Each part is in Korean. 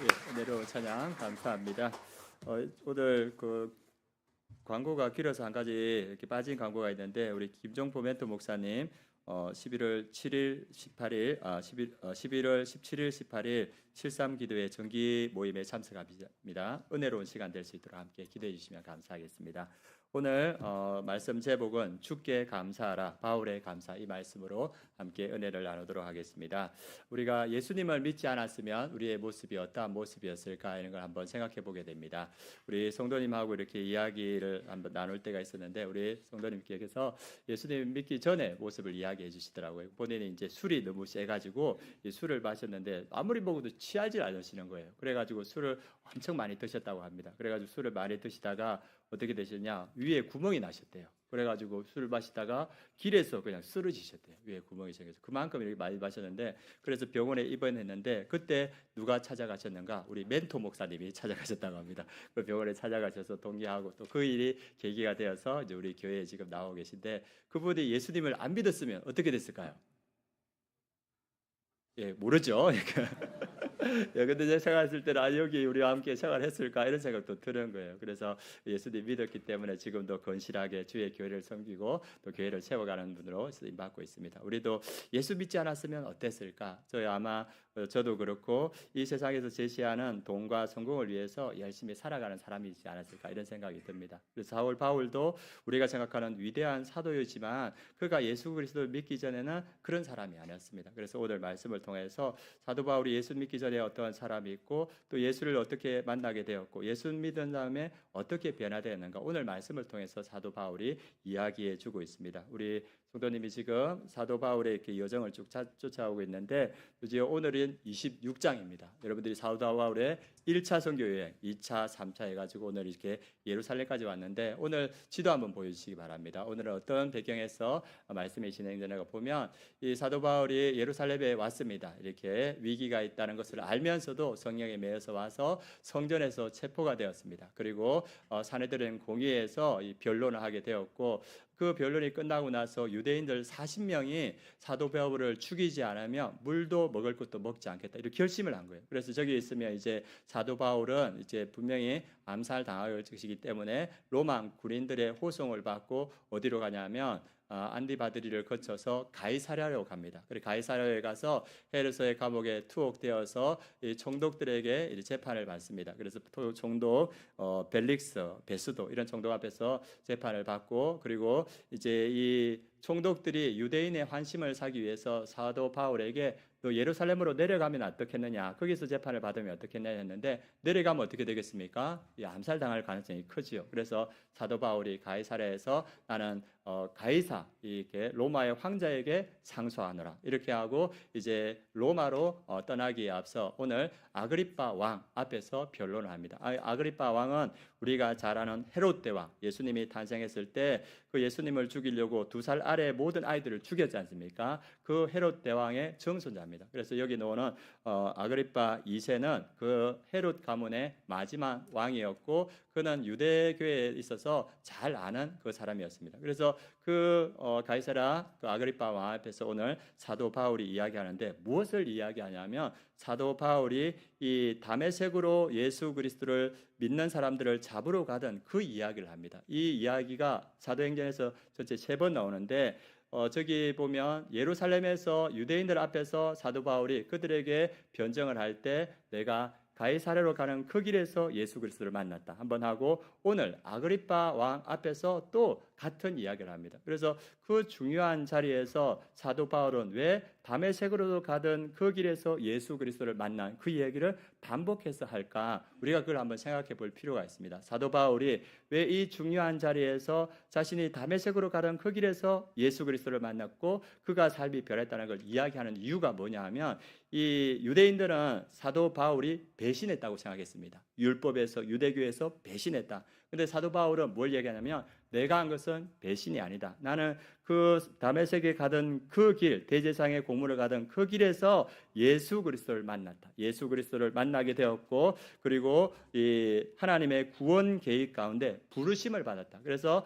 은혜로운 찬양 감사합니다. 오늘 광고가 길어서 한 가지 이렇게 빠진 광고가 있는데 우리 김종포 멘토 목사님 11월 7일, 18일, 11월 17일, 18일 73 기도회 정기 모임에 참석합니다. 은혜로운 시간 될 수 있도록 함께 기도해 주시면 감사하겠습니다. 오늘 말씀 제목은 주께 감사하라, 바울의 감사, 이 말씀으로 함께 은혜를 나누도록 하겠습니다. 우리가 예수님을 믿지 않았으면 우리의 모습이 어떠한 모습이었을까 이런 걸 한번 생각해 보게 됩니다. 우리 성도님하고 이렇게 이야기를 한번 나눌 때가 있었는데 우리 성도님께서 예수님 믿기 전에 모습을 이야기해 주시더라고요. 본인이 이제 술이 너무 세가지고 이 술을 마셨는데 아무리 먹어도 취하지 않으시는 거예요. 그래가지고 술을 엄청 많이 드셨다고 합니다. 그래가지고 술을 많이 드시다가 어떻게 되셨냐, 위에 구멍이 나셨대요. 그래가지고 술을 마시다가 길에서 그냥 쓰러지셨대요. 위에 구멍이 생겨서 그만큼 이렇게 많이 마셨는데, 그래서 병원에 입원했는데 그때 누가 찾아가셨는가? 우리 멘토 목사님이 찾아가셨다고 합니다. 그 병원에 찾아가셔서 동의하고 또 그 일이 계기가 되어서 이제 우리 교회에 지금 나오고 계신데, 그분이 예수님을 안 믿었으면 어떻게 됐을까요? 예, 모르죠. 예, 근데 제가 생각했을 때는 여기 우리와 함께 생활했을까 이런 생각도 드는 거예요. 그래서 예수님 믿었기 때문에 지금도 건실하게 주의 교회를 섬기고 또 교회를 세워가는 분으로 쓰임 받고 있습니다. 우리도 예수 믿지 않았으면 어땠을까? 저도 그렇고 이 세상에서 제시하는 돈과 성공을 위해서 열심히 살아가는 사람이지 않았을까 이런 생각이 듭니다. 그래서 사울 바울도 우리가 생각하는 위대한 사도였지만 그가 예수 그리스도를 믿기 전에는 그런 사람이 아니었습니다. 그래서 오늘 말씀을 통해서 사도 바울이 예수 믿기 전에 어떠한 사람이 있고 또 예수를 어떻게 만나게 되었고 예수 믿은 다음에 어떻게 변화되었는가, 오늘 말씀을 통해서 사도 바울이 이야기해 주고 있습니다. 우리 성도님이 지금 사도 바울의 이렇게 여정을 쭉 쫓아오고 있는데 이제 오늘은 26장입니다. 여러분들이 사도 바울의 1차 선교 여행, 2차, 3차 해가지고 오늘 이렇게 예루살렘까지 왔는데 오늘 지도 한번 보여주시기 바랍니다. 오늘은 어떤 배경에서 말씀이 진행되는가 보면 이 사도 바울이 예루살렘에 왔습니다. 이렇게 위기가 있다는 것을 알면서도 성령에 매여서 와서 성전에서 체포가 되었습니다. 그리고 사내들은 공의에서 이 변론을 하게 되었고, 그 변론이 끝나고 나서 유대인들 40명이 사도 바울을 죽이지 않으면 물도 먹을 것도 먹지 않겠다 이렇게 결심을 한 거예요. 그래서 저기 있으면 이제 사도 바울은 이제 분명히 암살 당할 것이기 때문에 로마 군인들의 호송을 받고 어디로 가냐면 안디바드리를 거쳐서 가이사랴로 갑니다. 그리고 가이사랴에 가서 헤르소의 감옥에 투옥되어서 이 총독들에게 재판을 받습니다. 그래서 총독 벨릭스, 베스도 이런 총독 앞에서 재판을 받고, 그리고 이제 이 총독들이 유대인의 환심을 사기 위해서 사도 바울에게 너 예루살렘으로 내려가면 어떻겠느냐, 거기서 재판을 받으면 어떻겠냐 했는데, 내려가면 어떻게 되겠습니까? 암살당할 가능성이 크지요. 그래서 사도 바울이 가이사랴에서 나는 가이사, 이렇게 로마의 황자에게 상소하노라 이렇게 하고 이제 로마로 떠나기에 앞서 오늘 아그리빠 왕 앞에서 변론을 합니다. 아그리빠 왕은 우리가 잘 아는 헤롯 대왕, 예수님이 탄생했을 때 그 예수님을 죽이려고 2살 아래의 모든 아이들을 죽였지 않습니까? 그 헤롯 대왕의 정손자입니다. 그래서 여기 나오는 아그리빠 2세는 그 헤롯 가문의 마지막 왕이었고, 그는 유대교회에 있어서 잘 아는 그 사람이었습니다. 그래서 그 가이사랴 그 아그리빠 왕 앞에서 오늘 사도 바울이 이야기하는데 무엇을 이야기하냐면, 사도 바울이 이 다메섹으로 예수 그리스도를 믿는 사람들을 잡으러 가던 그 이야기를 합니다. 이 이야기가 사도행전에서 전체 3번 나오는데 저기 보면 예루살렘에서 유대인들 앞에서 사도 바울이 그들에게 변정을 할 때 내가 가이사랴로 가는 그 길에서 예수 그리스도를 만났다 한번 하고, 오늘 아그리빠 왕 앞에서 또 같은 이야기를 합니다. 그래서 그 중요한 자리에서 사도 바울은 왜 다메섹으로 가던 그 길에서 예수 그리스도를 만난 그 얘기를 반복해서 할까? 우리가 그걸 한번 생각해 볼 필요가 있습니다. 사도 바울이 왜 이 중요한 자리에서 자신이 다메섹으로 가던 그 길에서 예수 그리스도를 만났고 그가 삶이 변했다는 걸 이야기하는 이유가 뭐냐 하면, 이 유대인들은 사도 바울이 배신했다고 생각했습니다. 율법에서, 유대교에서 배신했다. 근데 사도 바울은 뭘 얘기하냐면, 내가 한 것은 배신이 아니다. 나는 그 다메섹에 가던 그 길, 대제사장의 공문을 가던 그 길에서 예수 그리스도를 만났다. 예수 그리스도를 만나게 되었고, 그리고 이 하나님의 구원 계획 가운데 부르심을 받았다. 그래서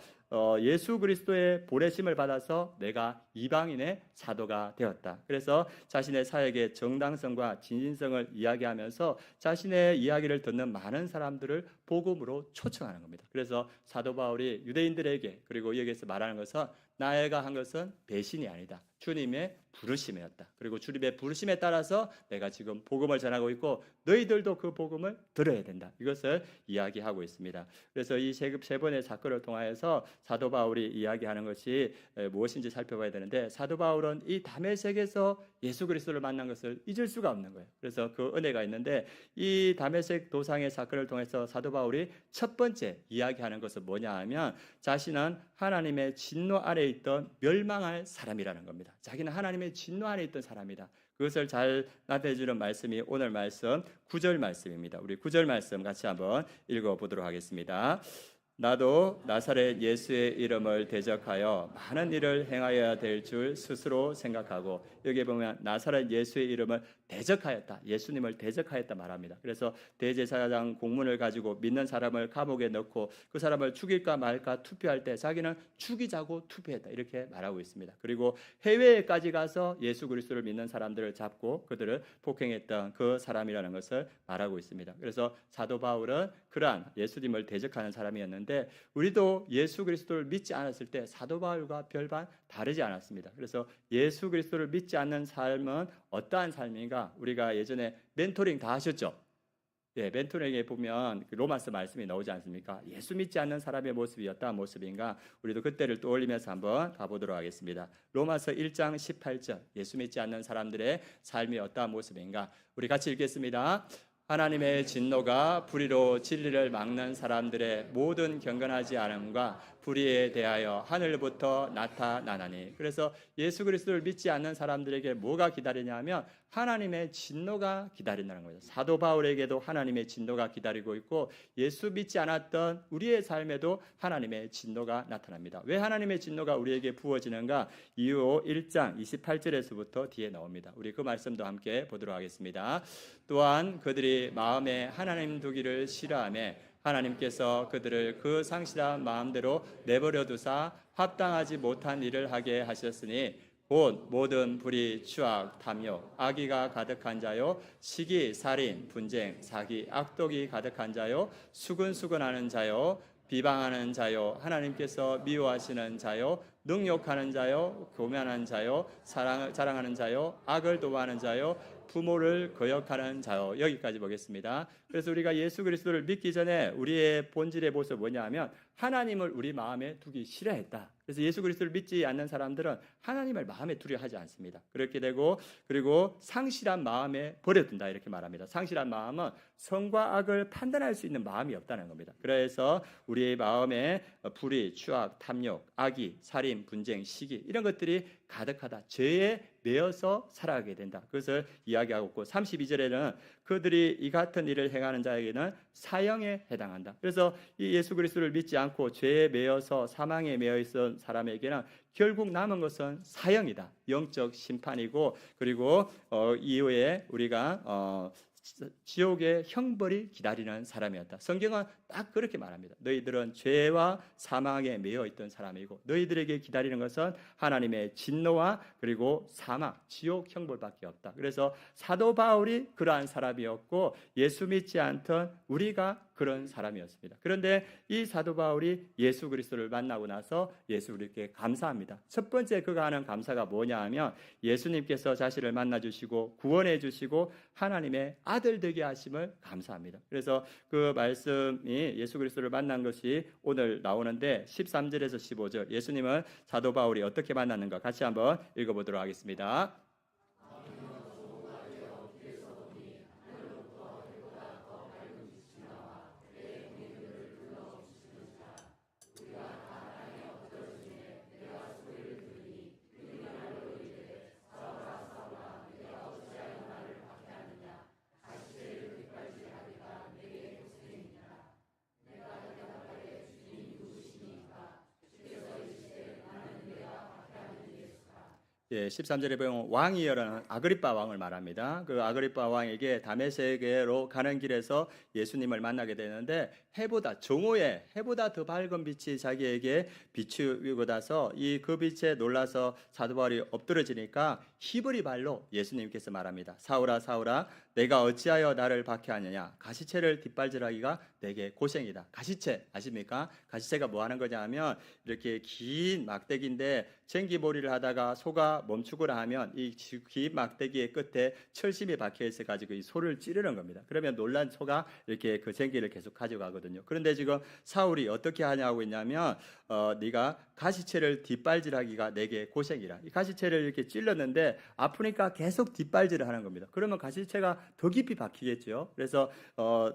예수 그리스도의 보내심을 받아서 내가 이방인의 사도가 되었다. 그래서 자신의 사역의 정당성과 진진성을 이야기하면서 자신의 이야기를 듣는 많은 사람들을 복음으로 초청하는 겁니다. 그래서 사도 바울이 유대인들에게 그리고 여기에서 말하는 것은 나가 한 것은 배신이 아니다. 주님의 부르심이었다. 그리고 주님의 부르심에 따라서 내가 지금 복음을 전하고 있고 너희들도 그 복음을 들어야 된다. 이것을 이야기하고 있습니다. 그래서 이 세 번의 사건을 통하여서 사도 바울이 이야기하는 것이 무엇인지 살펴봐야 되는데 사도 바울은 이 다메섹에서 예수 그리스도를 만난 것을 잊을 수가 없는 거예요. 그래서 그 은혜가 있는데 이 다메섹 도상의 사건을 통해서 사도 바울이 첫 번째 이야기하는 것은 뭐냐 하면 자신은 하나님의 진노 아래에 있던 멸망할 사람이라는 겁니다. 자기는 하나님의 진노 아래에 있던 사람이다. 그것을 잘 나타내주는 말씀이 오늘 말씀 9절 말씀입니다. 우리 9절 말씀 같이 한번 읽어보도록 하겠습니다. 나도 나사렛 예수의 이름을 대적하여 많은 일을 행하여야 될 줄 스스로 생각하고 여기 보면 나사렛 예수의 이름을 대적하였다. 예수님을 대적하였다 말합니다. 그래서 대제사장 공문을 가지고 믿는 사람을 감옥에 넣고 그 사람을 죽일까 말까 투표할 때 자기는 죽이자고 투표했다. 이렇게 말하고 있습니다. 그리고 해외에까지 가서 예수 그리스도를 믿는 사람들을 잡고 그들을 폭행했던 그 사람이라는 것을 말하고 있습니다. 그래서 사도 바울은 그러한 예수님을 대적하는 사람이었는데 우리도 예수 그리스도를 믿지 않았을 때 사도 바울과 별반 다르지 않았습니다. 그래서 예수 그리스도를 믿지 않는 삶은 어떠한 삶인가? 우리가 예전에 멘토링 다 하셨죠? 예, 멘토링에 보면 로마서 말씀이 나오지 않습니까? 예수 믿지 않는 사람의 모습이 어떠한 모습인가? 우리도 그때를 떠올리면서 한번 가보도록 하겠습니다. 로마서 1장 18절 예수 믿지 않는 사람들의 삶이 어떠한 모습인가? 우리 같이 읽겠습니다. 하나님의 진노가 불의로 진리를 막는 사람들의 모든 경건하지 않음과 불의에 대하여 하늘부터 나타나나니. 그래서 예수 그리스도를 믿지 않는 사람들에게 뭐가 기다리냐면 하나님의 진노가 기다린다는 거죠. 사도 바울에게도 하나님의 진노가 기다리고 있고 예수 믿지 않았던 우리의 삶에도 하나님의 진노가 나타납니다. 왜 하나님의 진노가 우리에게 부어지는가? 이후 1장 28절에서부터 뒤에 나옵니다. 우리 그 말씀도 함께 보도록 하겠습니다. 또한 그들이 마음에 하나님 두기를 싫어하며 하나님께서 그들을 그 상실한 마음대로 내버려 두사 합당하지 못한 일을 하게 하셨으니 곧 모든 불의, 추악, 탐욕, 악의가 가득한 자요, 시기, 살인, 분쟁, 사기, 악독이 가득한 자요, 수근수근하는 자요, 비방하는 자요, 하나님께서 미워하시는 자요, 능욕하는 자요, 교만한 자요, 자랑하는 자요, 악을 도모하는 자요, 부모를 거역하는 자요. 여기까지 보겠습니다. 그래서 우리가 예수 그리스도를 믿기 전에 우리의 본질의 모습은 뭐냐 하면 하나님을 우리 마음에 두기 싫어했다. 그래서 예수 그리스도를 믿지 않는 사람들은 하나님을 마음에 두려 하지 않습니다. 그렇게 되고 그리고 상실한 마음에 버려둔다 이렇게 말합니다. 상실한 마음은 선과 악을 판단할 수 있는 마음이 없다는 겁니다. 그래서 우리의 마음에 불의, 추악, 탐욕, 악의, 살인, 분쟁, 시기 이런 것들이 가득하다. 죄에 매여서 살아가게 된다. 그것을 이야기하고 있고 32절에는 그들이 이 같은 일을 행하는 자에게는 사형에 해당한다. 그래서 이 예수 그리스도를 믿지 않고 죄에 매여서 사망에 매여 있던 사람에게는 결국 남은 것은 사형이다. 영적 심판이고 그리고 이후에 우리가 지옥의 형벌이 기다리는 사람이었다. 성경은 딱 그렇게 말합니다. 너희들은 죄와 사망에 매여 있던 사람이고 너희들에게 기다리는 것은 하나님의 진노와 그리고 사망, 지옥 형벌밖에 없다. 그래서 사도 바울이 그러한 사람이었고 예수 믿지 않던 우리가 그런 사람이었습니다. 그런데 이 사도 바울이 예수 그리스도를 만나고 나서 예수 그리스도께 감사합니다. 첫 번째 그가 하는 감사가 뭐냐 하면 예수님께서 자신을 만나 주시고 구원해 주시고 하나님의 아들 되게 하심을 감사합니다. 그래서 그 말씀이 예수 그리스도를 만난 것이 오늘 나오는데 13절에서 15절 예수님은 사도 바울이 어떻게 만났는가 같이 한번 읽어보도록 하겠습니다. 13절에 보면 왕이여라는 아그리빠 왕을 말합니다. 그 아그리빠 왕에게 다메섹으로 가는 길에서 예수님을 만나게 되는데 정오에 해보다 더 밝은 빛이 자기에게 비추고 나서 그 빛에 놀라서 사도 바울이 엎드러지니까 히브리 말로 예수님께서 말합니다. 사울아 사울아 내가 어찌하여 나를 박해하느냐 가시체를 뒷발질하기가 내게 고생이다. 가시체 아십니까? 가시체가 뭐 하는 거냐 하면 이렇게 긴 막대기인데 쟁기몰이를 하다가 소가 멈추고라 하면 이 긴 막대기의 끝에 철심이 박혀 있어 가지고 이 소를 찌르는 겁니다. 그러면 놀란 소가 이렇게 그 쟁기를 계속 가져가거든요. 그런데 지금 사울이 어떻게 하냐고 있냐면 네가 가시체를 뒷발질하기가 내게 고생이라. 이 가시체를 이렇게 찔렀는데 아프니까 계속 뒷발질을 하는 겁니다. 그러면 가시체가 더 깊이 박히겠죠. 그래서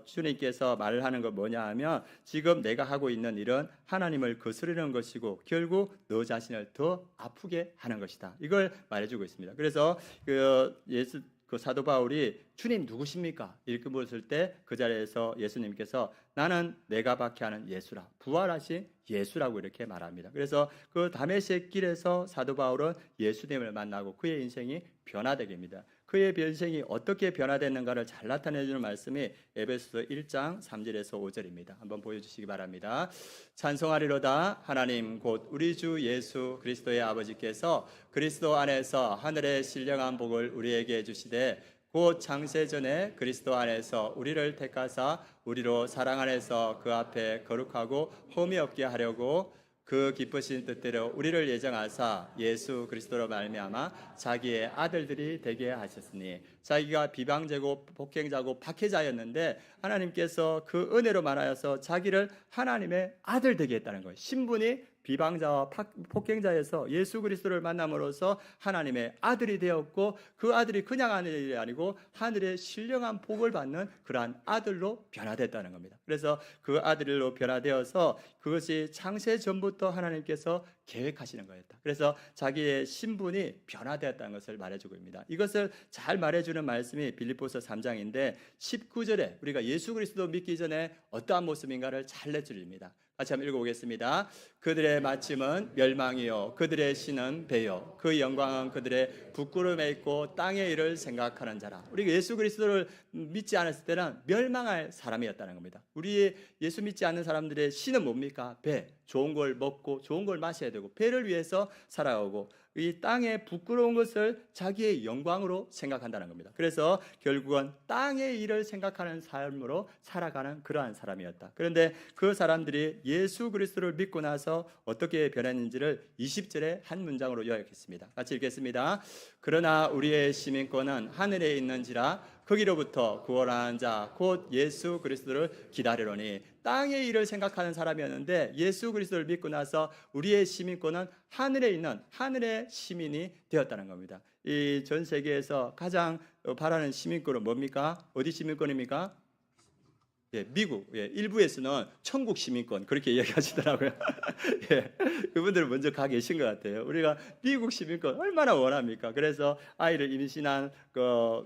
주님께서 말을 하는 건 뭐냐 하면 지금 내가 하고 있는 일은 하나님을 거스르는 것이고 결국 너 자신을 더 아프게 하는 것이다. 이걸 말해주고 있습니다. 그래서 그 사도 바울이 주님 누구십니까? 이렇게 물었을 때 그 자리에서 예수님께서 나는 내가 박해하는 예수라, 부활하신 예수라고 이렇게 말합니다. 그래서 그 다메섹 길에서 사도 바울은 예수님을 만나고 그의 인생이 변화되게 됩니다. 그의 인생이 어떻게 변화됐는가를 잘 나타내주는 말씀이 에베소서 1장 3절에서 5절입니다. 한번 보여주시기 바랍니다. 찬송하리로다 하나님 곧 우리 주 예수 그리스도의 아버지께서 그리스도 안에서 하늘의 신령한 복을 우리에게 주시되 곧 창세전에 그리스도 안에서 우리를 택하사 우리로 사랑 안에서 그 앞에 거룩하고 흠이 없게 하려고 그 기쁘신 뜻대로 우리를 예정하사 예수 그리스도로 말미암아 자기의 아들들이 되게 하셨으니 자기가 비방자고 폭행자고 박해자였는데 하나님께서 그 은혜로 말하여서 자기를 하나님의 아들 되게 했다는 거예요. 신분이 비방자와 폭행자에서 예수 그리스도를 만남으로써 하나님의 아들이 되었고 그 아들이 그냥 아들이 아니고 하늘의 신령한 복을 받는 그러한 아들로 변화됐다는 겁니다. 그래서 그 아들로 변화되어서 그것이 창세 전부터 하나님께서 계획하시는 거였다. 그래서 자기의 신분이 변화되었다는 것을 말해주고 있습니다. 이것을 잘 말해주는 말씀이 빌립보서 3장인데 19절에 우리가 예수 그리스도 믿기 전에 어떠한 모습인가를 잘 내줄입니다. 같이 한번 읽어보겠습니다. 그들의 마침은 멸망이요 그들의 신은 배요 그 영광은 그들의 부끄러움에 있고 땅의 일을 생각하는 자라. 우리가 예수 그리스도를 믿지 않았을 때는 멸망할 사람이었다는 겁니다. 우리 예수 믿지 않는 사람들의 신은 뭡니까? 배. 좋은 걸 먹고 좋은 걸 마셔야 되고 배를 위해서 살아가고 이 땅의 부끄러운 것을 자기의 영광으로 생각한다는 겁니다. 그래서 결국은 땅의 일을 생각하는 삶으로 살아가는 그러한 사람이었다. 그런데 그 사람들이 예수 그리스도를 믿고 나서 어떻게 변했는지를 20절의 한 문장으로 요약했습니다. 같이 읽겠습니다. 그러나 우리의 시민권은 하늘에 있는지라 거기로부터 구원하는 자 곧 예수 그리스도를 기다리노니. 땅의 일을 생각하는 사람이었는데 예수 그리스도를 믿고 나서 우리의 시민권은 하늘에 있는 하늘의 시민이 되었다는 겁니다. 이 전 세계에서 가장 바라는 시민권은 뭡니까? 어디 시민권입니까? 미국, 일부에서는 천국 시민권 그렇게 이야기하시더라고요. 그분들은 먼저 가 계신 것 같아요. 우리가 미국 시민권 얼마나 원합니까? 그래서 아이를 임신한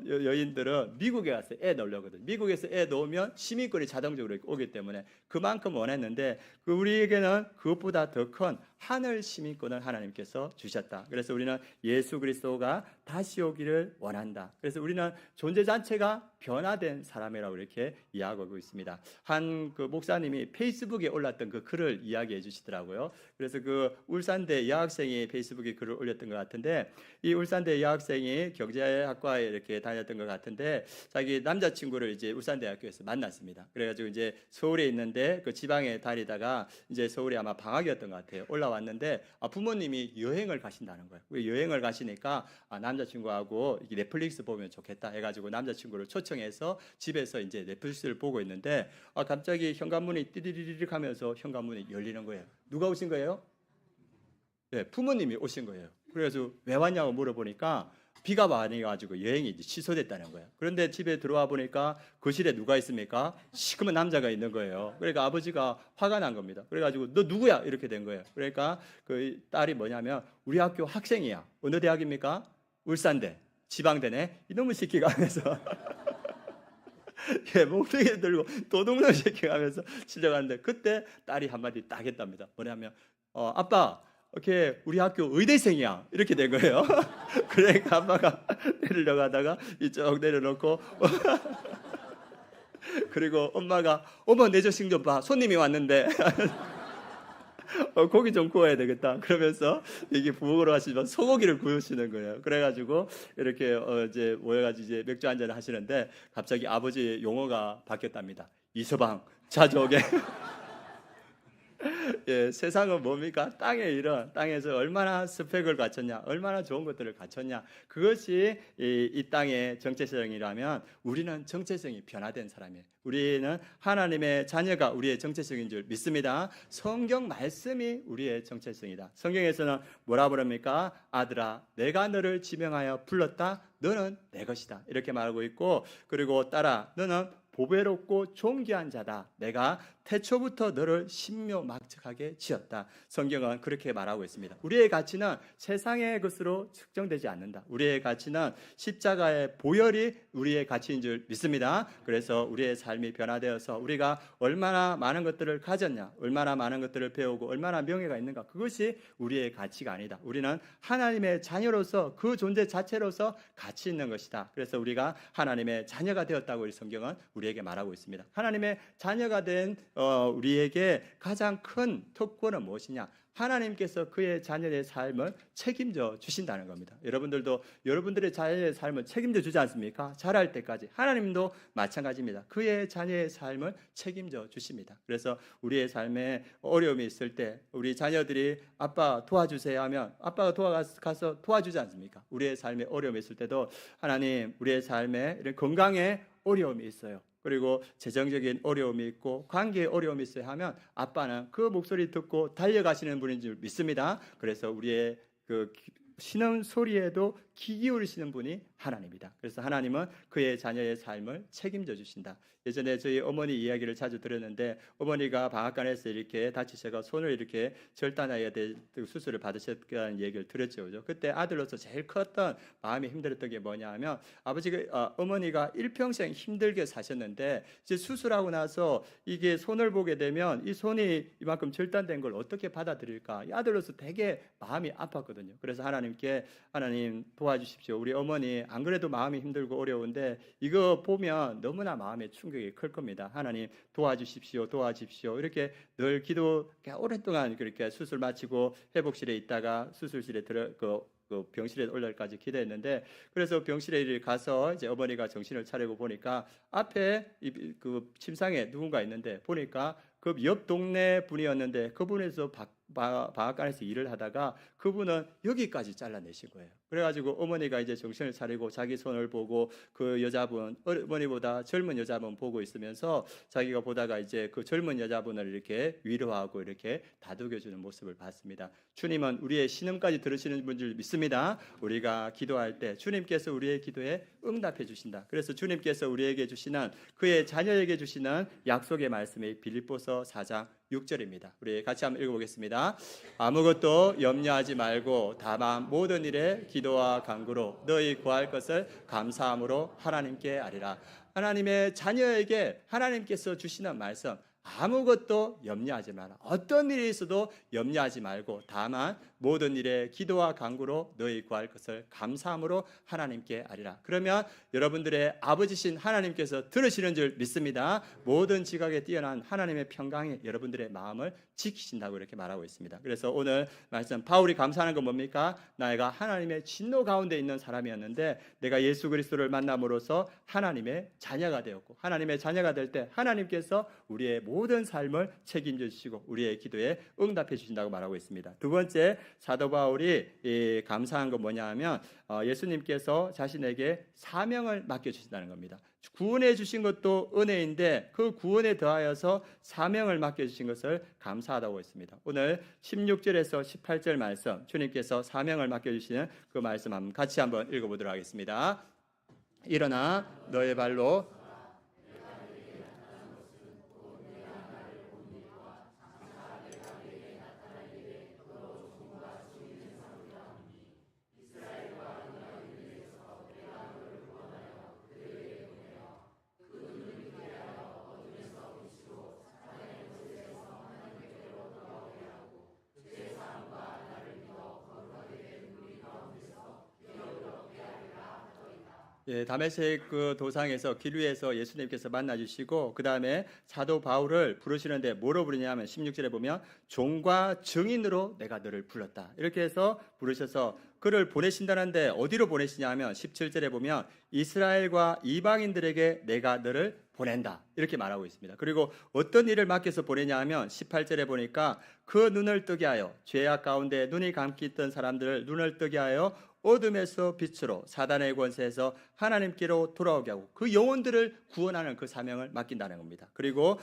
여인들은 미국에 가서 애 낳으려거든요. 미국에서 애 놓으면 시민권이 자동적으로 오기 때문에 그만큼 원했는데 우리에게는 그것보다 더 큰 하늘 시민권을 하나님께서 주셨다. 그래서 우리는 예수 그리스도가 다시 오기를 원한다. 그래서 우리는 존재 자체가 변화된 사람이라고 이렇게 이야기하고 있습니다. 한 그 목사님이 페이스북에 올랐던 그 글을 이야기해 주시더라고요. 그래서 그 울산대 여학생이 페이스북에 글을 올렸던 것 같은데 이 울산대 여학생이 경제학과에 이렇게 다녔던 것 같은데 자기 남자친구를 이제 울산대학교에서 만났습니다. 그래가지고 이제 서울에 있는데 그 지방에 다니다가 이제 서울에 아마 방학이었던 것 같아요. 올라왔는데 부모님이 여행을 가신다는 거예요. 여행을 가시니까 남자친구하고 넷플릭스 보면 좋겠다 해가지고 남자친구를 초청해서 집에서 이제 넷플릭스를 보고 있는데 갑자기 현관문이 띠리리릭 하면서 현관문이 열리는 거예요. 누가 오신 거예요? 부모님이 오신 거예요. 그래서 왜 왔냐고 물어보니까 비가 많이 가지고 여행이 이제 취소됐다는 거예요. 그런데 집에 들어와 보니까 거실에 누가 있습니까? 시커먼 남자가 있는 거예요. 그러니까 아버지가 화가 난 겁니다. 그래가지고 너 누구야? 이렇게 된 거예요. 그러니까 그 딸이 뭐냐면 우리 학교 학생이야. 어느 대학입니까? 울산대. 지방대네. 이놈의 새끼가 하면서 몽둥이 들고 도둑놈 새끼가 하면서 치려가는데 그때 딸이 한마디 딱 했답니다. 뭐냐면 아빠 걔 우리 학교 의대생이야. 이렇게 된 거예요. 그러니까 아빠가 데리러 가다가 이쪽 내려놓고 그리고 엄마가 어머 내 자식 좀 봐. 손님이 왔는데 고기 좀 구워야 되겠다. 그러면서 이게 부엌으로 가시면 소고기를 구우시는 거예요. 그래가지고 이렇게 이제 모여가지고 이제 맥주 한잔을 하시는데 갑자기 아버지 용어가 바뀌었답니다. 이서방 자주 오게. 예, 세상은 뭡니까? 땅의 일은 땅에서 얼마나 스펙을 갖췄냐, 얼마나 좋은 것들을 갖췄냐. 그것이 이 땅의 정체성이라면 우리는 정체성이 변화된 사람이에요. 우리는 하나님의 자녀가 우리의 정체성인 줄 믿습니다. 성경 말씀이 우리의 정체성이다. 성경에서는 뭐라 부릅니까? 아들아, 내가 너를 지명하여 불렀다. 너는 내 것이다. 이렇게 말하고 있고, 그리고 딸아, 너는 보배롭고 존귀한 자다. 내가 태초부터 너를 신묘막측하게 지었다. 성경은 그렇게 말하고 있습니다. 우리의 가치는 세상의 것으로 측정되지 않는다. 우리의 가치는 십자가의 보혈이 우리의 가치인 줄 믿습니다. 그래서 우리의 삶이 변화되어서 우리가 얼마나 많은 것들을 가졌냐, 얼마나 많은 것들을 배우고 얼마나 명예가 있는가, 그것이 우리의 가치가 아니다. 우리는 하나님의 자녀로서 그 존재 자체로서 가치 있는 것이다. 그래서 우리가 하나님의 자녀가 되었다고 이 성경은 우리에게 말하고 있습니다. 하나님의 자녀가 된 우리에게 가장 큰 특권은 무엇이냐? 하나님께서 그의 자녀의 삶을 책임져 주신다는 겁니다. 여러분들도 여러분들의 자녀의 삶을 책임져 주지 않습니까? 자랄 때까지. 하나님도 마찬가지입니다. 그의 자녀의 삶을 책임져 주십니다. 그래서 우리의 삶에 어려움이 있을 때 우리 자녀들이 아빠 도와주세요 하면 아빠가 도와가서 도와주지 않습니까? 우리의 삶에 어려움이 있을 때도 하나님, 우리의 삶에 이런 건강에 어려움이 있어요. 그리고 재정적인 어려움이 있고 관계에 어려움이 있어야 하면 아빠는 그 목소리 듣고 달려가시는 분인 줄 믿습니다. 그래서 우리의 그 신음 소리에도 귀 기울이시는 분이 하나님이다. 그래서 하나님은 그의 자녀의 삶을 책임져 주신다. 예전에 저희 어머니 이야기를 자주 들었는데 어머니가 방앗간에서 이렇게 다치셔서 손을 이렇게 절단해야 될 수술을 받으셨다는 얘기를 들었죠. 그죠? 그때 아들로서 제일 컸던 마음이 힘들었던 게 뭐냐 하면 어머니가 일평생 힘들게 사셨는데 이제 수술하고 나서 이게 손을 보게 되면 이 손이 이만큼 절단된 걸 어떻게 받아들일까? 이 아들로서 되게 마음이 아팠거든요. 그래서 하나님 도와주십시오. 우리 어머니 안 그래도 마음이 힘들고 어려운데 이거 보면 너무나 마음의 충격이 클 겁니다. 하나님 도와주십시오. 이렇게 늘 기도 오랫동안 그렇게 수술 마치고 회복실에 있다가 수술실에 그 병실에 올라까지 기도했는데, 그래서 병실에 가서 이제 어머니가 정신을 차리고 보니까 앞에 그 침상에 누군가 있는데 보니까 그 옆 동네 분이었는데 그분에서 방앗간에서 일을 하다가 그분은 여기까지 잘라내신 거예요. 그래가지고 어머니가 이제 정신을 차리고 자기 손을 보고 그 여자분, 어머니보다 젊은 여자분 보고 있으면서 자기가 보다가 이제 그 젊은 여자분을 이렇게 위로하고 이렇게 다독여주는 모습을 봤습니다. 주님은 우리의 신음까지 들으시는 분 줄 믿습니다. 우리가 기도할 때 주님께서 우리의 기도에 응답해 주신다. 그래서 주님께서 우리에게 주시는 그의 자녀에게 주시는 약속의 말씀이 빌립보서 4장 6절입니다. 우리 같이 한번 읽어보겠습니다. 아무것도 염려하지 말고 다만 모든 일에 기도와 간구로 너희 구할 것을 감사함으로 하나님께 아뢰라. 하나님의 자녀에게 하나님께서 주시는 말씀, 아무것도 염려하지 마라. 어떤 일이 있어도 염려하지 말고 다만 모든 일에 기도와 간구로 너희 구할 것을 감사함으로 하나님께 아뢰라. 그러면 여러분들의 아버지신 하나님께서 들으시는 줄 믿습니다. 모든 지각에 뛰어난 하나님의 평강이 여러분들의 마음을 지키신다고 이렇게 말하고 있습니다. 그래서 오늘 말씀 바울이 감사하는 건 뭡니까? 내가 하나님의 진노 가운데 있는 사람이었는데 내가 예수 그리스도를 만남으로써 하나님의 자녀가 되었고, 하나님의 자녀가 될 때 하나님께서 우리의 모든 삶을 책임져 주시고 우리의 기도에 응답해 주신다고 말하고 있습니다. 두 번째, 사도 바울이 감사한 건 뭐냐 하면 예수님께서 자신에게 사명을 맡겨주신다는 겁니다. 구원해 주신 것도 은혜인데 그 구원에 더하여서 사명을 맡겨주신 것을 감사하다고 했습니다. 오늘 16절에서 18절 말씀, 주님께서 사명을 맡겨주시는 그 말씀 같이 한번 읽어보도록 하겠습니다. 일어나 너의 발로 예, 다메섹 그 도상에서 길 위에서 예수님께서 만나 주시고 그다음에 사도 바울을 부르시는데 뭐로 부르냐면 16절에 보면 종과 증인으로 내가 너를 불렀다. 이렇게 해서 부르셔서 그를 보내신다는데 어디로 보내시냐면 17절에 보면 이스라엘과 이방인들에게 내가 너를 보낸다. 이렇게 말하고 있습니다. 그리고 어떤 일을 맡겨서 보내냐 하면 18절에 보니까 그 눈을 뜨게 하여 죄악 가운데 눈이 감기 있던 사람들을 눈을 뜨게 하여 어둠에서 빛으로 사단의 권세에서 하나님께로 돌아오게 하고 그 영혼들을 구원하는 그 사명을 맡긴다는 겁니다. 그리고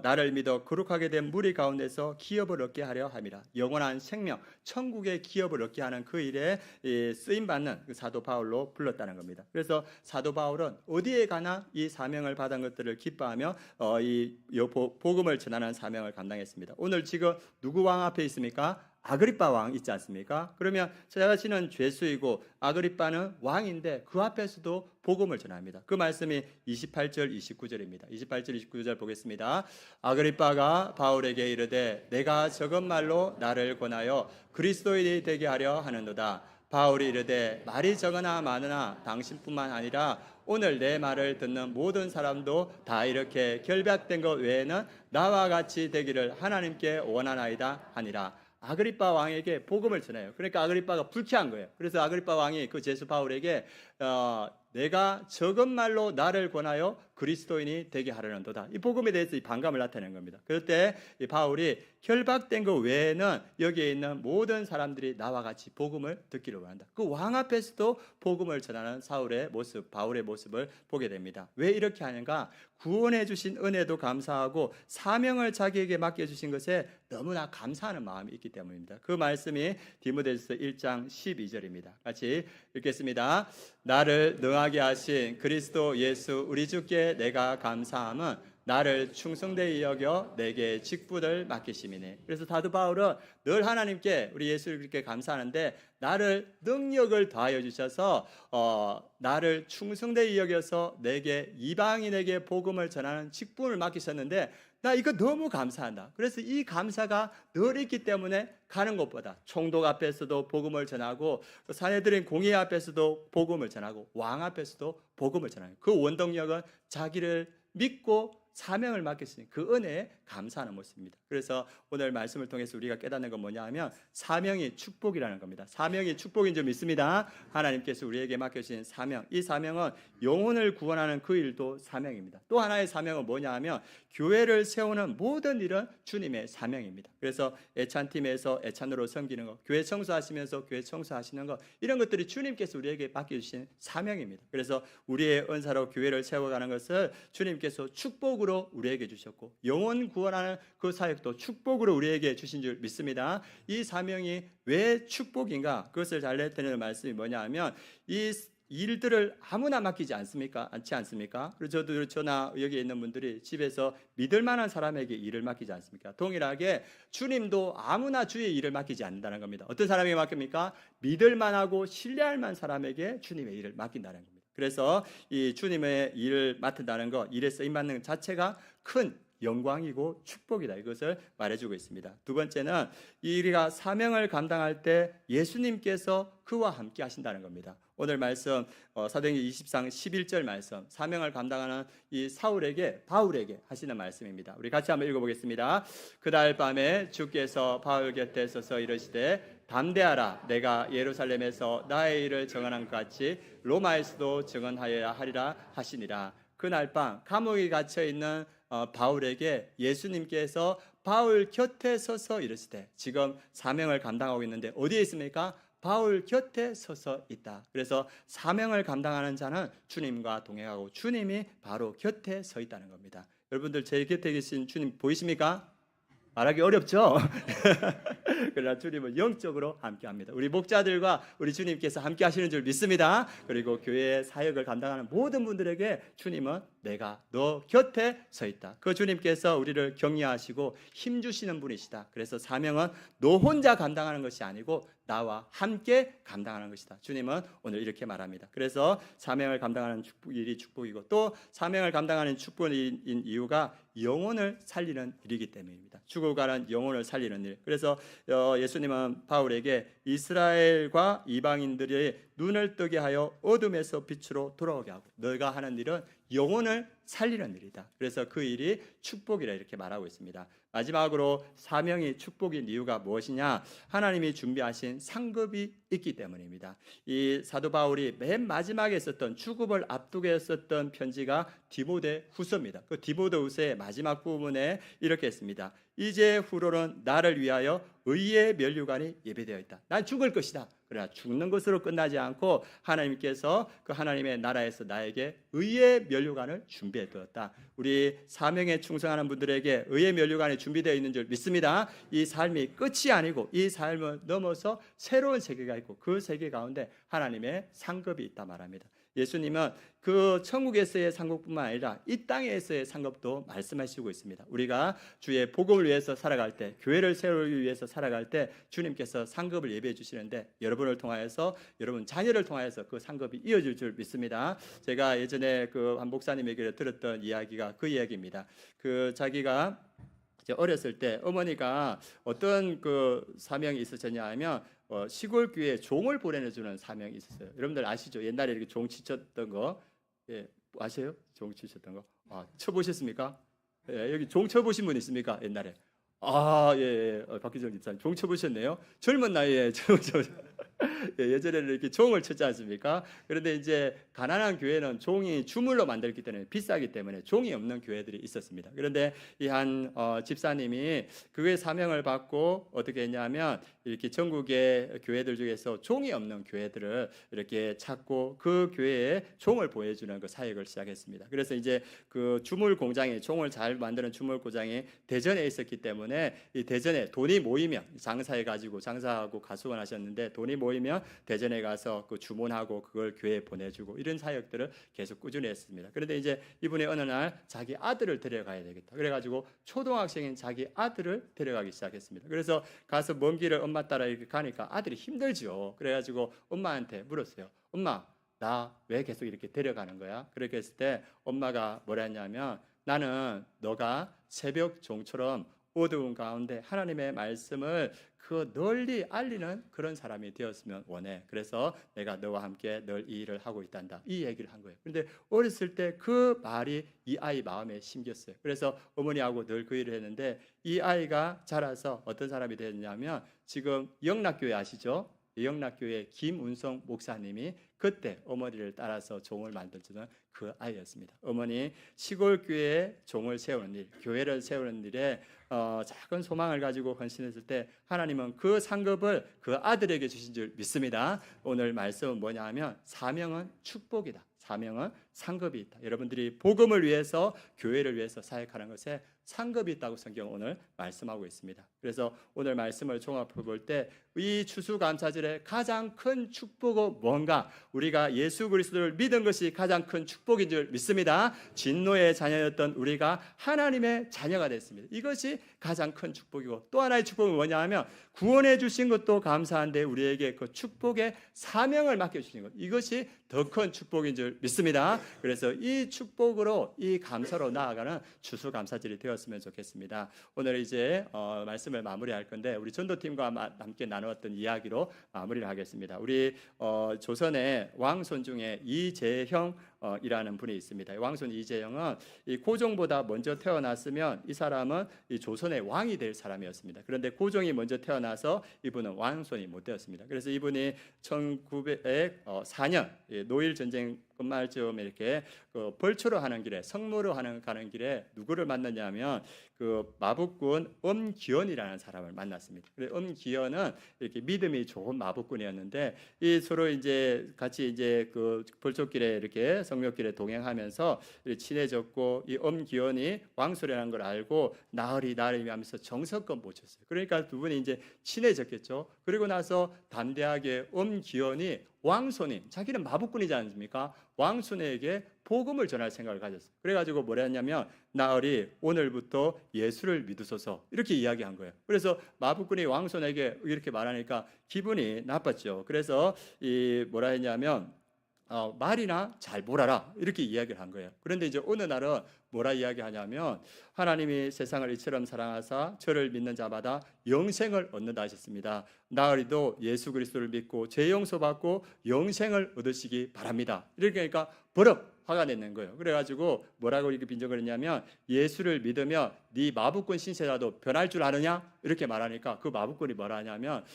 나를 믿어 거룩하게 된 무리 가운데서 기업을 얻게 하려 함이라. 영원한 생명, 천국의 기업을 얻게 하는 그 일에 쓰임받는 그 사도 바울로 불렀다는 겁니다. 그래서 사도 바울은 어디에 가나 이 사명을 받은 것들을 기뻐하며 이 복음을 전하는 사명을 감당했습니다. 오늘 지금 누구 왕 앞에 있습니까? 아그리빠 왕 있지 않습니까? 그러면 저 자신은 죄수이고 아그리빠는 왕인데 그 앞에서도 복음을 전합니다. 그 말씀이 28절 29절입니다. 28절 29절 보겠습니다. 아그리빠가 바울에게 이르되 내가 적은 말로 나를 권하여 그리스도인이 되게 하려 하는도다. 바울이 이르되 말이 적으나 많으나 당신뿐만 아니라 오늘 내 말을 듣는 모든 사람도 다 이렇게 결박된 것 외에는 나와 같이 되기를 하나님께 원하나이다 하니라. 아그리빠 왕에게 복음을 전해요. 그러니까 아그리빠가 불쾌한 거예요. 그래서 아그리빠 왕이 그 제수 바울에게 내가 적은 말로 나를 권하여 그리스도인이 되게 하려는도다. 이 복음에 대해서 이 반감을 나타내는 겁니다. 그럴 때 이 바울이 결박된 것 외에는 여기에 있는 모든 사람들이 나와 같이 복음을 듣기를 원한다. 그 왕 앞에서도 복음을 전하는 사울의 모습, 바울의 모습을 보게 됩니다. 왜 이렇게 하는가? 구원해 주신 은혜도 감사하고 사명을 자기에게 맡겨주신 것에 너무나 감사하는 마음이 있기 때문입니다. 그 말씀이 디모데후서 1장 12절입니다. 같이 읽겠습니다. 나를 능하게 하신 그리스도 예수 우리 주께 내가 감사함은 나를 충성되이 여겨 내게 직분을 맡기심이네. 그래서 사도 바울은 늘 하나님께 우리 예수님께 감사하는데 나를 능력을 더하여 주셔서 나를 충성되이 여겨서 내게 이방인에게 복음을 전하는 직분을 맡기셨는데 나 이거 너무 감사한다. 그래서 이 감사가 늘 있기 때문에 가는 것보다 총독 앞에서도 복음을 전하고 사내들인 공회 앞에서도 복음을 전하고 왕 앞에서도 복음을 전하고 그 원동력은 자기를 믿고 사명을 맡겼으니 그 은혜에 감사하는 모습입니다. 그래서 오늘 말씀을 통해서 우리가 깨닫는 건 뭐냐 하면 사명이 축복이라는 겁니다. 사명이 축복인 줄 믿습니다. 하나님께서 우리에게 맡겨주신 사명, 이 사명은 영혼을 구원하는 그 일도 사명입니다. 또 하나의 사명은 뭐냐 하면 교회를 세우는 모든 일은 주님의 사명입니다. 그래서 애찬팀에서 애찬으로 섬기는 것, 교회 청소하시면서 교회 청소하시는 것, 이런 것들이 주님께서 우리에게 맡겨주신 사명입니다. 그래서 우리의 은사로 교회를 세워가는 것을 주님께서 축복으로 우리에게 주셨고 영혼 구원하는 그 사역도 축복으로 우리에게 주신 줄 믿습니다. 이 사명이 왜 축복인가? 그것을 잘 나타내는 말씀이 뭐냐 하면 이 일들을 아무나 맡기지 않지 않습니까? 그리고 저나 여기 있는 분들이 집에서 믿을 만한 사람에게 일을 맡기지 않습니까? 동일하게 주님도 아무나 주의 일을 맡기지 않는다는 겁니다. 어떤 사람에게 맡깁니까? 믿을 만하고 신뢰할 만한 사람에게 주님의 일을 맡긴다는 겁니다. 그래서 이 주님의 일을 맡는다는 것, 일에 쓰임 받는 것 자체가 큰 영광이고 축복이다. 이것을 말해주고 있습니다. 두 번째는 우리가 사명을 감당할 때 예수님께서 그와 함께 하신다는 겁니다. 오늘 말씀 사도행전 20장 11절 말씀, 사명을 감당하는 이 바울에게 하시는 말씀입니다. 우리 같이 한번 읽어보겠습니다. 그날 밤에 주께서 바울 곁에 서서 이르시되 담대하라, 내가 예루살렘에서 나의 일을 증언한 것 같이 로마에서도 증언하여야 하리라 하시니라. 그날 밤 감옥에 갇혀 있는 바울에게 예수님께서 바울 곁에 서서 이르시되, 지금 사명을 감당하고 있는데 어디에 있습니까? 바울 곁에 서서 있다. 그래서 사명을 감당하는 자는 주님과 동행하고 주님이 바로 곁에 서 있다는 겁니다. 여러분들 제 곁에 계신 주님 보이십니까? 말하기 어렵죠? 그러나 주님은 영적으로 함께합니다. 우리 목자들과 우리 주님께서 함께 하시는 줄 믿습니다. 그리고 교회의 사역을 감당하는 모든 분들에게 주님은 내가 너 곁에 서 있다. 그 주님께서 우리를 격려하시고 힘주시는 분이시다. 그래서 사명은 너 혼자 감당하는 것이 아니고 나와 함께 감당하는 것이다. 주님은 오늘 이렇게 말합니다. 그래서 사명을 감당하는 일이 축복이고 또 사명을 감당하는 축복인 이유가 영혼을 살리는 일이기 때문입니다. 죽어가는 영혼을 살리는 일. 그래서 예수님은 바울에게 이스라엘과 이방인들의 눈을 뜨게 하여 어둠에서 빛으로 돌아오게 하고 너희가 하는 일은 영혼을 살리는 일이다. 그래서 그 일이 축복이라 이렇게 말하고 있습니다. 마지막으로 사명이 축복인 이유가 무엇이냐? 하나님이 준비하신 상급이 있기 때문입니다. 이 사도 바울이 맨 마지막에 썼던 죽음을 앞두고 썼던 편지가 디모데 후서입니다. 그 디모데 후서의 마지막 부분에 이렇게 했습니다. 이제 후로는 나를 위하여 의의 면류관이 예배되어 있다. 난 죽을 것이다. 그러나 죽는 것으로 끝나지 않고 하나님께서 그 하나님의 나라에서 나에게 의의 면류관을 준비해 두었다. 우리 사명에 충성하는 분들에게 의의 면류관이 준비되어 있는 줄 믿습니다. 이 삶이 끝이 아니고 이 삶을 넘어서 새로운 세계가 있고 그 세계 가운데 하나님의 상급이 있다 말합니다. 예수님은 그 천국에서의 상급뿐만 아니라 이 땅에서의 상급도 말씀하시고 있습니다. 우리가 주의 복음을 위해서 살아갈 때, 교회를 세우기 위해서 살아갈 때 주님께서 상급을 예배해 주시는데 여러분을 통하여서, 여러분 자녀를 통하여서 그 상급이 이어질 줄 믿습니다. 제가 예전에 그 한 목사님에게 들었던 이야기가 그 이야기입니다. 그 자기가 어렸을 때 어머니가 어떤 그 사명이 있으셨냐 하면 시골 교회에 종을 보내주는 사명이 있었어요. 여러분들 아시죠? 옛날에 이렇게 종 치쳤던 거, 예, 아세요? 종 치쳤던 거, 쳐보셨습니까? 예, 여기 종 쳐보신 분 있습니까? 옛날에? 예. 박기정 집사님 종 쳐보셨네요. 젊은 나이에 예전에는 이렇게 종을 쳤지 않습니까? 그런데 이제 가난한 교회는 종이 주물로 만들기 때문에 비싸기 때문에 종이 없는 교회들이 있었습니다. 그런데 이 한 집사님이 그의 사명을 받고 어떻게 했냐면 이렇게 전국의 교회들 중에서 종이 없는 교회들을 이렇게 찾고 그 교회에 종을 보여주는 그 사역을 시작했습니다. 그래서 이제 그 주물 공장이, 종을 잘 만드는 주물 공장이 대전에 있었기 때문에 이 대전에 돈이 모이면 장사해 가지고 장사하고 가수원 하셨는데 돈이 모이면 대전에 가서 그 주문하고 그걸 교회에 보내주고 이런 사역들을 계속 꾸준히 했습니다. 그런데 이제 이분이 어느 날 자기 아들을 데려가야 되겠다. 그래가지고 초등학생인 자기 아들을 데려가기 시작했습니다. 그래서 가서 먼 길을 엄마 따라 이렇게 가니까 아들이 힘들죠. 그래가지고 엄마한테 물었어요. 엄마, 나 왜 계속 이렇게 데려가는 거야? 그렇게 했을 때 엄마가 뭐라 했냐면 나는 너가 새벽 종처럼 어두운 가운데 하나님의 말씀을 그 널리 알리는 그런 사람이 되었으면 원해. 그래서 내가 너와 함께 늘 이 일을 하고 있단다. 이 얘기를 한 거예요. 그런데 어렸을 때 그 말이 이 아이 마음에 심겼어요. 그래서 어머니하고 늘 그 일을 했는데 이 아이가 자라서 어떤 사람이 됐냐면 지금 영락교회 아시죠? 영락교회 김운성 목사님이 그때 어머니를 따라서 종을 만들어주는 그 아이였습니다. 어머니 시골 교회에 종을 세우는 일, 교회를 세우는 일에 작은 소망을 가지고 헌신했을 때 하나님은 그 상급을 그 아들에게 주신 줄 믿습니다. 오늘 말씀은 뭐냐 하면 사명은 축복이다. 사명은 상급이 있다. 여러분들이 복음을 위해서, 교회를 위해서 사역하는 것에 상급이 있다고 성경은 오늘 말씀하고 있습니다. 그래서 오늘 말씀을 종합해 볼 때 이 추수감사절의 가장 큰 축복은 뭔가? 우리가 예수 그리스도를 믿은 것이 가장 큰 축복인 줄 믿습니다. 진노의 자녀였던 우리가 하나님의 자녀가 됐습니다. 이것이 가장 큰 축복이고 또 하나의 축복은 뭐냐 하면 구원해 주신 것도 감사한데 우리에게 그 축복의 사명을 맡겨주신 것, 이것이 더 큰 축복인 줄 믿습니다. 그래서 이 축복으로, 이 감사로 나아가는 추수감사절이 되었으면 좋겠습니다. 오늘 이제 말씀을 마무리할 건데 우리 전도팀과 함께 나누었던 이야기로 마무리를 하겠습니다. 우리 조선의 왕손 중에 이재형 이라는 분이 있습니다. 왕손 이재형은 이 고종보다 먼저 태어났으면 이 사람은 이 조선의 왕이 될 사람이었습니다. 그런데 고종이 먼저 태어나서 이분은 왕손이 못 되었습니다. 그래서 이분이 1904년 노일 전쟁 끝말 즈음에 이렇게 그 벌초로 하는 길에, 성무로 가는 길에 누구를 만났냐면 그 마북군 엄기원이라는 사람을 만났습니다. 그래서 엄기원은 이렇게 믿음이 좋은 마북군이었는데 이 서로 이제 같이 이제 그 벌초길에 이렇게 성묘길에 동행하면서 친해졌고 이 엄기원이 왕소리라는 걸 알고 나으리 하면서 정성껏 모셨어요. 그러니까 두 분이 이제 친해졌겠죠. 그리고 나서 담대하게 엄기원이 왕손인, 자기는 마북군이지 않습니까? 왕손에게 복음을 전할 생각을 가졌어요. 그래가지고 뭐라 했냐면 나으리 오늘부터 예수를 믿으소서 이렇게 이야기한 거예요. 그래서 마북군이 왕손에게 이렇게 말하니까 기분이 나빴죠. 그래서 이 뭐라 했냐면 말이나 잘 몰아라 이렇게 이야기를 한 거예요. 그런데 이제 어느 날은 뭐라 이야기하냐면 하나님이 세상을 이처럼 사랑하사 저를 믿는 자마다 영생을 얻는다 하셨습니다. 나으리도 예수 그리스도를 믿고 죄 용서받고 영생을 얻으시기 바랍니다. 이렇게 하니까 버럭 화가 내는 거예요. 그래가지고 뭐라고 이렇게 빈정을 했냐면 예수를 믿으면 네 마부꾼 신세라도 변할 줄 아느냐 이렇게 말하니까 그 마부꾼이 뭐라 하냐면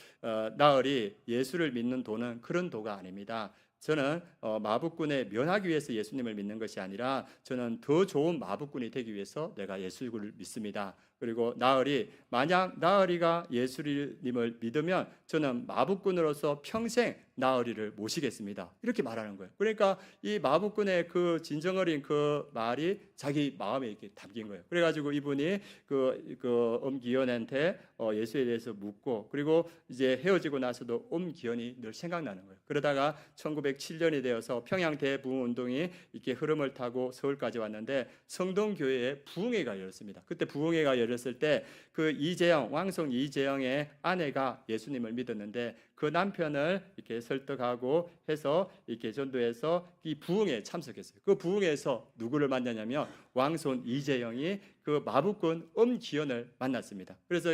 나으리 예수를 믿는 도는 그런 도가 아닙니다. 저는 마부꾼에 면하기 위해서 예수님을 믿는 것이 아니라 저는 더 좋은 마부꾼이 되기 위해서 내가 예수를 믿습니다. 그리고 나으리 만약 나으리가 예수님을 믿으면 저는 마부꾼으로서 평생 나으리를 모시겠습니다. 이렇게 말하는 거예요. 그러니까 이 마부꾼의 그 진정 어린 그 말이 자기 마음에 이렇게 담긴 거예요. 그래가지고 이분이 그 엄기현한테 예수에 대해서 묻고 그리고 이제 헤어지고 나서도 엄기현이 늘 생각나는 거예요. 그러다가 1907년이 되어서 평양 대부흥운동이 이렇게 흐름을 타고 서울까지 왔는데 성동교회에 부흥회가 열렸습니다. 그때 부흥회가 열렸을 때 그 이재영 왕송 이재영의 아내가 예수님을 믿었는데 그 남편을 이렇게 설득하고 해서 이렇게 전도해서 이 부흥회에 참석했어요. 그 부흥회에서 누구를 만나냐면 왕손 이재영이 그 마부꾼 엄기현을 만났습니다. 그래서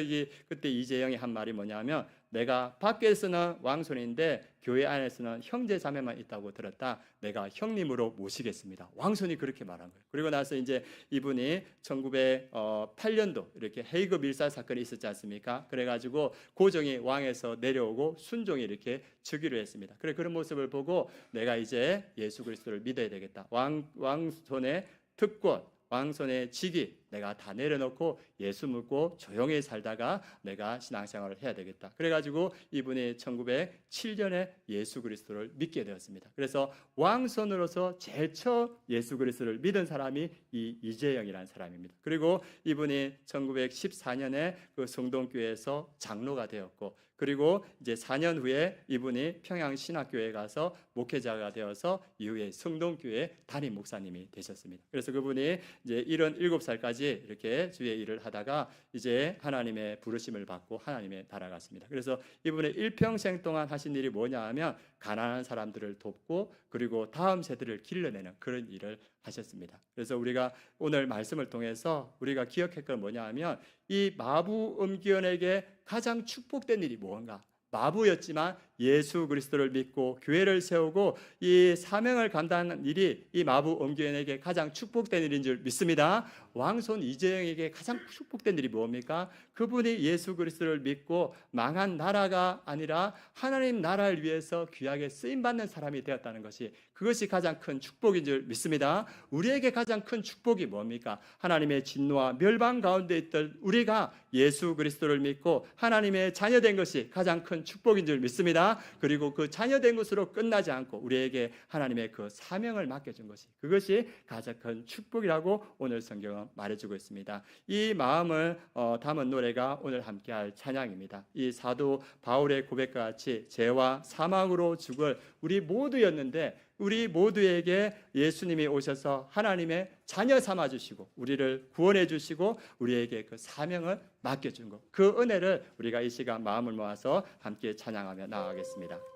그때 이재영이 한 말이 뭐냐면 내가 밖에서는 왕손인데 교회 안에서는 형제 자매만 있다고 들었다. 내가 형님으로 모시겠습니다. 왕손이 그렇게 말한 거예요. 그리고 나서 이제 이분이 1908년도 이렇게 헤이그 밀사 사건이 있었지 않습니까? 그래가지고 고종이 왕에서 내려오고 순종이 이렇게 즉위를 했습니다. 그래 그런 모습을 보고 내가 이제 예수 그리스도를 믿어야 되겠다. 왕손의 특권, 왕손의 직위 내가 다 내려놓고 예수 믿고 조용히 살다가 내가 신앙생활을 해야 되겠다. 그래가지고 이분이 1907년에 예수 그리스도를 믿게 되었습니다. 그래서 왕손으로서 제일 처음 예수 그리스도를 믿은 사람이 이 이재영이라는 사람입니다. 그리고 이분이 1914년에 그 성동교회에서 장로가 되었고 그리고 이제 4년 후에 이분이 평양신학교에 가서 목회자가 되어서 이후에 성동교회 담임 목사님이 되셨습니다. 그래서 그분이 이제 77살까지 이렇게 주의 일을 하다가 이제 하나님의 부르심을 받고 하나님의 날아갔습니다. 그래서 이분의 일평생 동안 하신 일이 뭐냐 하면 가난한 사람들을 돕고 그리고 다음 세대를 길러내는 그런 일을 하셨습니다. 그래서 우리가 오늘 말씀을 통해서 우리가 기억할 건 뭐냐 하면 이 마부 엄기현에게 가장 축복된 일이 무언가? 마부였지만 예수 그리스도를 믿고 교회를 세우고 이 사명을 감당하는 일이 이 마부 엄기현에게 가장 축복된 일인 줄 믿습니다. 왕손 이재영에게 가장 축복된 일이 뭡니까? 그분이 예수 그리스도를 믿고 망한 나라가 아니라 하나님 나라를 위해서 귀하게 쓰임받는 사람이 되었다는 것이 그것이 가장 큰 축복인 줄 믿습니다. 우리에게 가장 큰 축복이 뭡니까? 하나님의 진노와 멸망 가운데 있던 우리가 예수 그리스도를 믿고 하나님의 자녀된 것이 가장 큰 축복인 줄 믿습니다. 그리고 그 자녀된 것으로 끝나지 않고 우리에게 하나님의 그 사명을 맡겨준 것이 그것이 가장 큰 축복이라고 오늘 성경은 말해주고 있습니다. 이 마음을 담은 노래가 오늘 함께할 찬양입니다. 이 사도 바울의 고백과 같이 죄와 사망으로 죽을 우리 모두였는데 우리 모두에게 예수님이 오셔서 하나님의 자녀 삼아 주시고 우리를 구원해 주시고 우리에게 그 사명을 맡겨준 것, 그 은혜를 우리가 이 시간 마음을 모아서 함께 찬양하며 나아가겠습니다.